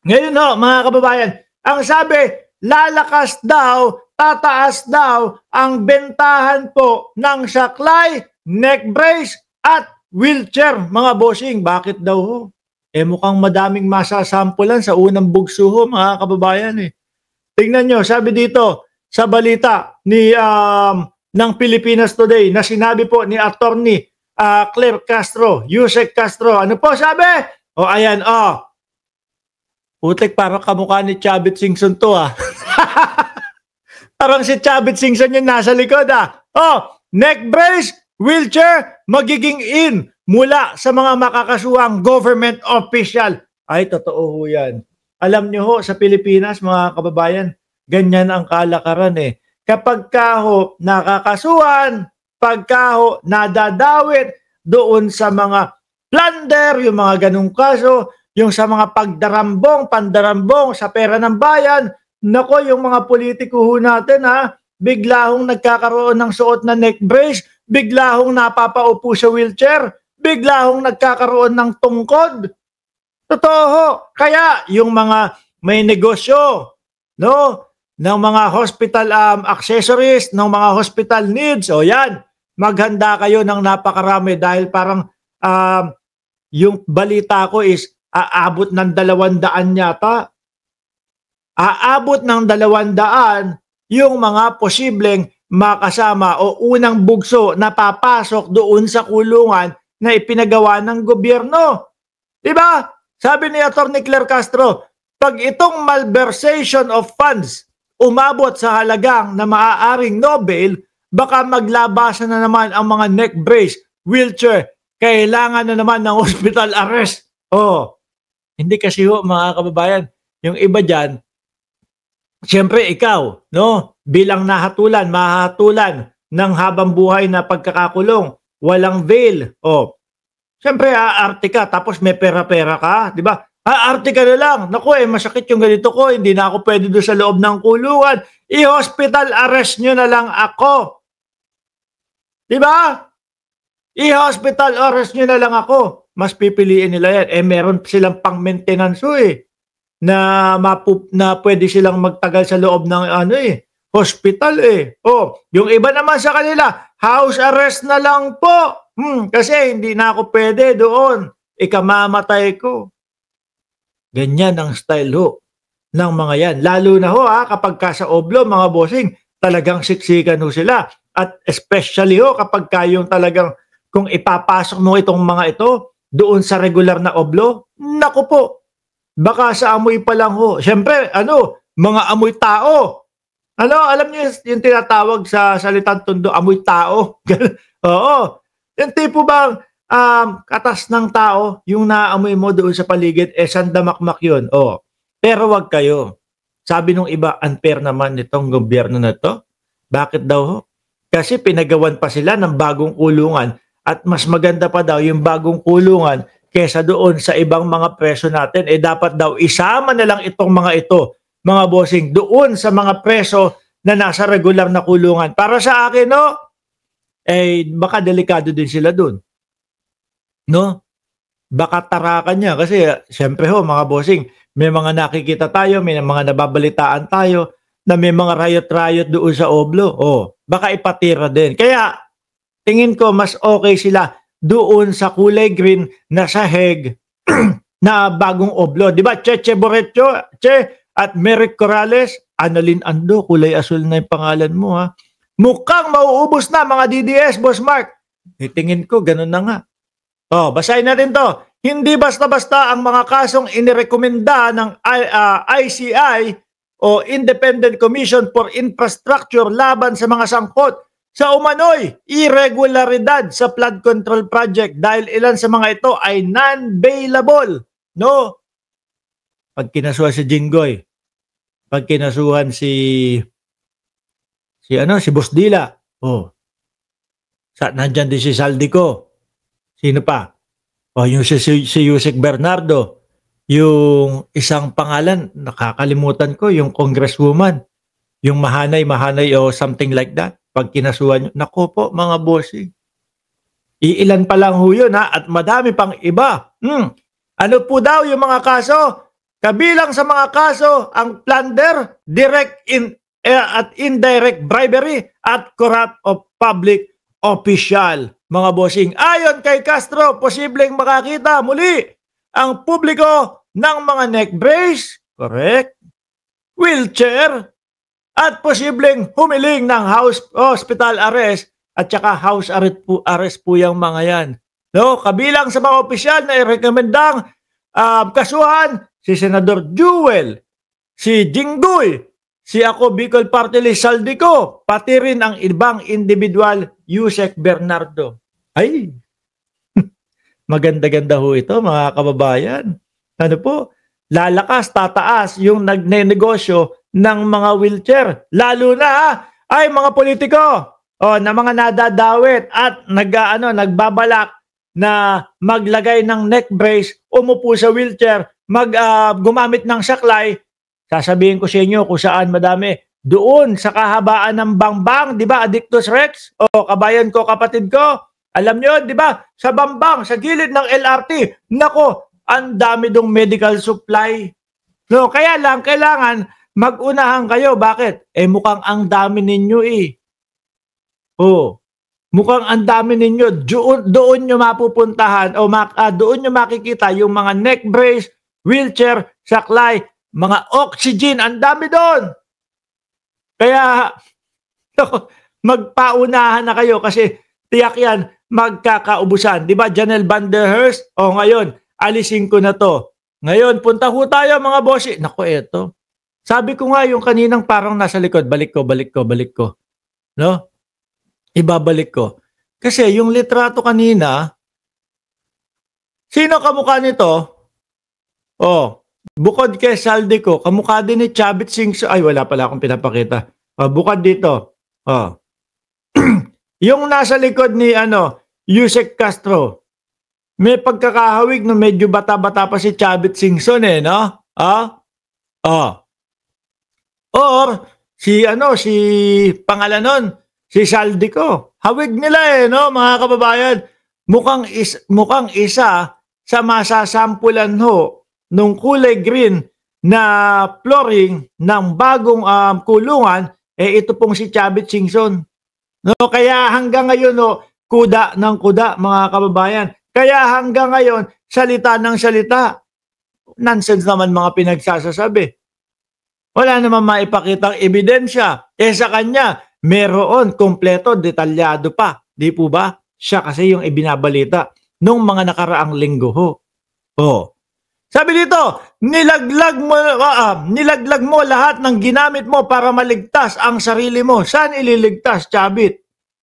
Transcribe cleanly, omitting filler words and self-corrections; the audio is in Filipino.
Ngayon ho, mga kababayan, ang sabi, lalakas daw, tataas daw ang bentahan po ng saklay, neck brace at wheelchair, mga bossing. Bakit daw ho? Mukhang madaming masasampulan sa unang bugso ho, mga kababayan eh. Tingnan nyo, sabi dito sa balita ng Pilipinas Today na sinabi po ni Attorney Claire Castro, Yusek Castro. Ano po sabi? Ayan, putik, parang kamukha ni Chavit Singson to Parang si Chavit Singson yung nasa likod neck brace, wheelchair, magiging in mula sa mga makakasuhang government official. Ay, totoo ho yan. Alam nyo ho, sa Pilipinas, mga kababayan, ganyan ang kalakaran eh. Kapag ka ho nakakasuhan, pagka ho nadadawit doon sa mga plunder, yung mga ganung kaso, yung sa mga pandarambong sa pera ng bayan, nako, yung mga politiko ho natin bigla hong nagkakaroon ng suot na neck brace, bigla hong napapaupo sa wheelchair, bigla hong nagkakaroon ng tungkod. Totoo ho. Kaya yung mga may negosyo, no, ng mga hospital accessories, ng mga hospital needs, yan, maghanda kayo ng napakarami dahil parang yung balita ko is aabot ng 200 yata. Aabot ng 200 yung mga posibleng makasama o unang bugso na papasok doon sa kulungan na ipinagawa ng gobyerno. Diba? Sabi ni Atty. Claire Castro, pag itong malversation of funds umabot sa halagang na maaaring no bail, baka maglabasan na naman ang mga neck brace, wheelchair, kailangan na naman ng hospital arrest. Hindi kasi ho, mga kababayan, yung iba dyan, siyempre ikaw, no, bilang mahatulan ng habang buhay na pagkakakulong, walang bail. Siyempre aarte ka, tapos may pera-pera ka, di ba? Aarte ka na lang. Naku, masakit yung ganito ko, hindi na ako pwede doon sa loob ng kulungan. I-hospital arrest nyo na lang ako. Di ba? I-hospital arrest nyo na lang ako. Mas pipiliin nila yan. Meron silang pang-maintenance na pwede silang magtagal sa loob ng hospital yung iba naman sa kanila, house arrest na lang po. Kasi hindi na ako pwede doon. Ikamamatay ko. Ganyan ang style ng mga yan. Lalo na kapag ka sa oblo, mga bossing, talagang siksikan sila. At especially kapag kayong talagang kung ipapasok mo itong mga ito doon sa regular na oblo, naku po, baka sa amoy pa lang Siyempre, mga amoy tao. Alam niyo yung tinatawag sa salitang Tondo, amoy tao. Oo. Yung tipo bang katas ng tao, yung naamoy mo doon sa paligid, sandamakmak yun. Pero wag kayo. Sabi nung iba, unfair naman itong gobyerno na to. Bakit daw Kasi pinagawan pa sila ng bagong kulungan at mas maganda pa daw yung bagong kulungan kesa doon sa ibang mga preso natin. Dapat daw isama na lang itong mga ito, mga bossing, doon sa mga preso na nasa regular na kulungan. Para sa akin, baka delikado din sila doon. No? Baka tarakan niya kasi siyempre mga bossing, may mga nakikita tayo, may mga nababalitaan tayo na may mga riot-riot doon sa oblo. Baka ipatira din. Kaya tingin ko mas okay sila doon sa kulay green na sahig na bagong oblo. Di ba? Cheche Borecho, at Merrick Corrales, Annalyn Ando, kulay asul na yung pangalan mo Mukhang mauubos na mga DDS, Boss Mark. Tingin ko, ganun na nga. Basahin natin to. Hindi basta-basta ang mga kasong inirekomenda ng ICI o Independent Commission for Infrastructure laban sa mga sangkot sa umano'y irregularidad sa flood control project dahil ilan sa mga ito ay non-bailable. No? Pag kinasuhan si Jinggoy, pag kinasuhan si Boss Dila, nandyan din si Saldico. Sino pa? Yung si Yusek Bernardo. Yung isang pangalan, nakakalimutan ko, yung congresswoman. Yung Mahanay o something like that. Pag kinasuhan nyo, nako po mga bossing. Iilan pa lang yun at madami pang iba. Ano po daw yung mga kaso? Kabilang sa mga kaso ang plunder, direct at indirect bribery at corrupt of public official. Mga bossing, ayon kay Castro, posibleng makakita muli ang publiko ng mga neck brace, correct, wheelchair, at posibleng humiling ng hospital arrest at saka house arrest po yung mga yan. No, kabilang sa mga opisyal na irekomendang kasuhan, si Senador Jewel, si Jinggoy, si ako Bicol Party List Saldico, pati rin ang ibang individual, Yusek Bernardo. Ay, maganda-ganda ho ito mga kababayan. Ano po, lalakas, tataas yung nagnenegosyo ng mga wheelchair. Lalo na ay mga politiko na mga nadadawit at nagbabalak na maglagay ng neck brace, umupo sa wheelchair, gumamit ng saklay. Sasabihin ko sa inyo kung saan madami. Doon sa kahabaan ng Bangbang, di ba, Addictus Rex? O kabayan ko, kapatid ko, alam nyo, di ba, sa Bangbang, sa gilid ng LRT, nako, ang dami dong medical supply. No, kaya lang, kailangan mag-unahan kayo. Bakit? Mukhang ang dami ninyo mukhang ang dami ninyo. Doon nyo mapupuntahan o doon nyo makikita yung mga neck brace, wheelchair, saklay, mga oxygen, ang dami doon. Kaya magpaunahan na kayo kasi tiyak yan magkakaubusan. Di ba, Janelle Van der Hearst? Ngayon, alisin ko na to. Ngayon, punta ho tayo mga bossy. Naku, eto. Sabi ko nga yung kaninang parang nasa likod, balik ko. No? Ibabalik ko. Kasi yung litrato kanina, sino kamukha nito? Bukod kay Saldico, kamukha din ni Chavit Singson. Ay, wala pala akong pinapakita. Bukod dito. Yung nasa likod ni Yusek Castro, may pagkakahawig na medyo bata-bata pa si Chavit Singson no? Or si pangalan nun, si Saldico. Hawig nila no, mga kababayan. Mukhang isa sa masasampulan ho nung kulay green na flooring ng bagong kulungan, ito pong si Chavit Singson. No, kaya hanggang ngayon kuda ng kuda, mga kababayan. Kaya hanggang ngayon, salita ng salita. Nonsense naman mga pinagsasasabi. Wala naman maipakitang ebidensya. Sa kanya, meron kompleto, detalyado pa. Di po ba? Siya kasi yung ibinabalita nung mga nakaraang linggo ho. Sabi dito, nilaglag mo lahat ng ginamit mo para maligtas ang sarili mo. Saan ililigtas, Chavit?